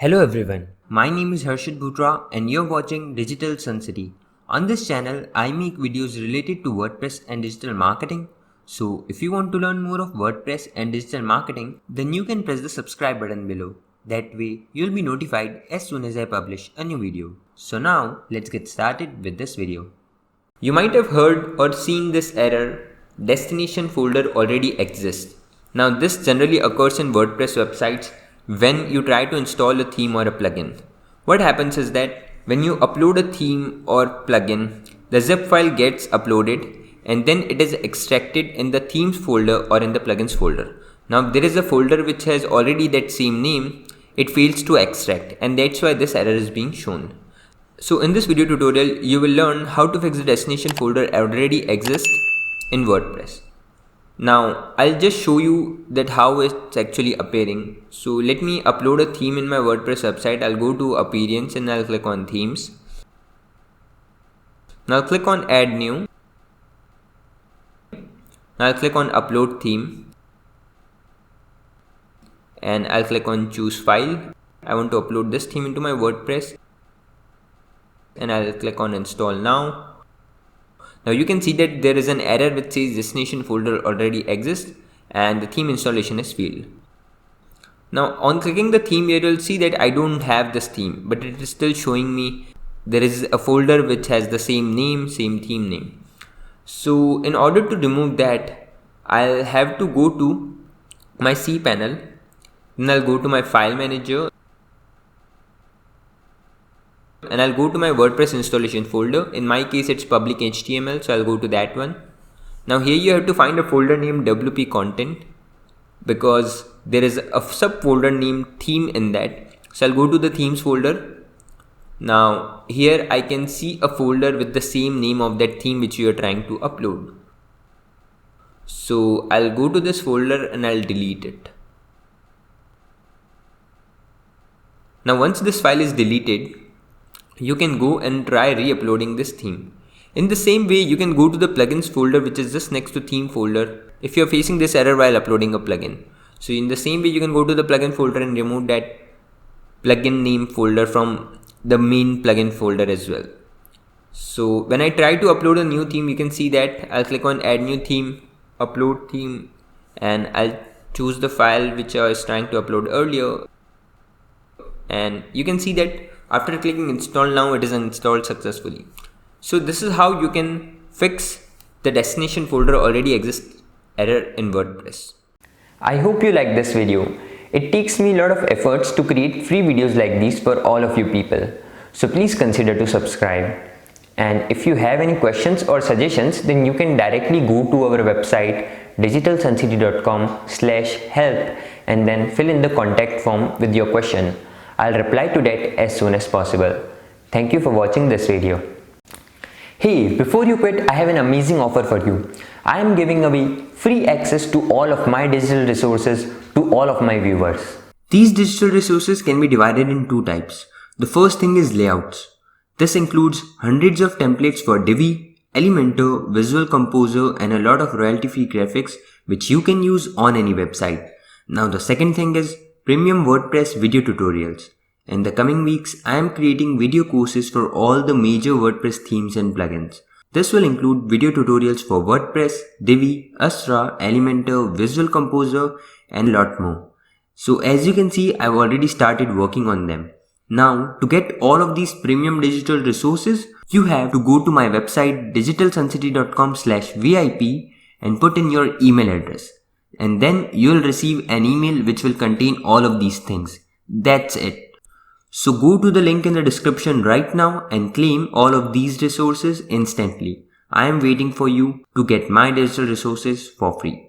Hello everyone, my name is Harshit Bhutra and you're watching Digital Sun City. On this channel, I make videos related to WordPress and digital marketing. So if you want to learn more of WordPress and digital marketing, then you can press the subscribe button below. That way, you'll be notified as soon as I publish a new video. So now, let's get started with this video. You might have heard or seen this error, destination folder already exists. Now this generally occurs in WordPress websites when you try to install a theme or a plugin. What happens is that when you upload a theme or plugin, the zip file gets uploaded and then it is extracted in the themes folder or in the plugins folder. Now there is a folder which has already that same name, it fails to extract, and that's why this error is being shown. So in this video tutorial, you will learn how to fix the destination folder already exists in WordPress. Now I'll just show you that how it's actually appearing. So let me upload a theme in my WordPress website. I'll go to Appearance and I'll click on Themes. Now click on Add New. Now I'll click on Upload Theme. And I'll click on Choose File. I want to upload this theme into my WordPress. And I'll click on Install Now. Now you can see that there is an error which says destination folder already exists and the theme installation is failed. Now on clicking the theme here, you'll see that I don't have this theme, but it is still showing me there is a folder which has the same name, same theme name. So in order to remove that, I'll have to go to my cPanel, then I'll go to my file manager, and I'll go to my WordPress installation folder. In my case, it's public HTML, so I'll go to that one. Now here you have to find a folder named wpcontent because there is a subfolder named theme in that. So I'll go to the themes folder. Now here I can see a folder with the same name of that theme which you are trying to upload. So I'll go to this folder and I'll delete it. Now once this file is deleted, you can go and try re-uploading this theme. In the same way, you can go to the plugins folder which is just next to theme folder if you are facing this error while uploading a plugin. So in the same way, you can go to the plugin folder and remove that plugin name folder from the main plugin folder as well. So when I try to upload a new theme, you can see that I'll click on Add New Theme, Upload Theme, and I'll choose the file which I was trying to upload earlier. And you can see that after clicking Install Now, it is installed successfully. So this is how you can fix the destination folder already exists error in WordPress. I hope you like this video. It takes me a lot of efforts to create free videos like these for all of you people. So please consider to subscribe. And if you have any questions or suggestions, then you can directly go to our website digitalsuncity.com/help and then fill in the contact form with your question. I'll reply to that as soon as possible. Thank you for watching this video. Hey, before you quit, I have an amazing offer for you. I am giving away free access to all of my digital resources to all of my viewers. These digital resources can be divided in two types. The first thing is layouts. This includes hundreds of templates for Divi, Elementor, Visual Composer, and a lot of royalty-free graphics which you can use on any website. Now the second thing is premium WordPress video tutorials. In the coming weeks, I am creating video courses for all the major WordPress themes and plugins. This will include video tutorials for WordPress, Divi, Astra, Elementor, Visual Composer, and a lot more. So as you can see, I've already started working on them. Now, to get all of these premium digital resources, you have to go to my website digitalsuncity.com/VIP and put in your email address. And then you'll receive an email which will contain all of these things. That's it. So go to the link in the description right now and claim all of these resources instantly. I am waiting for you to get my digital resources for free.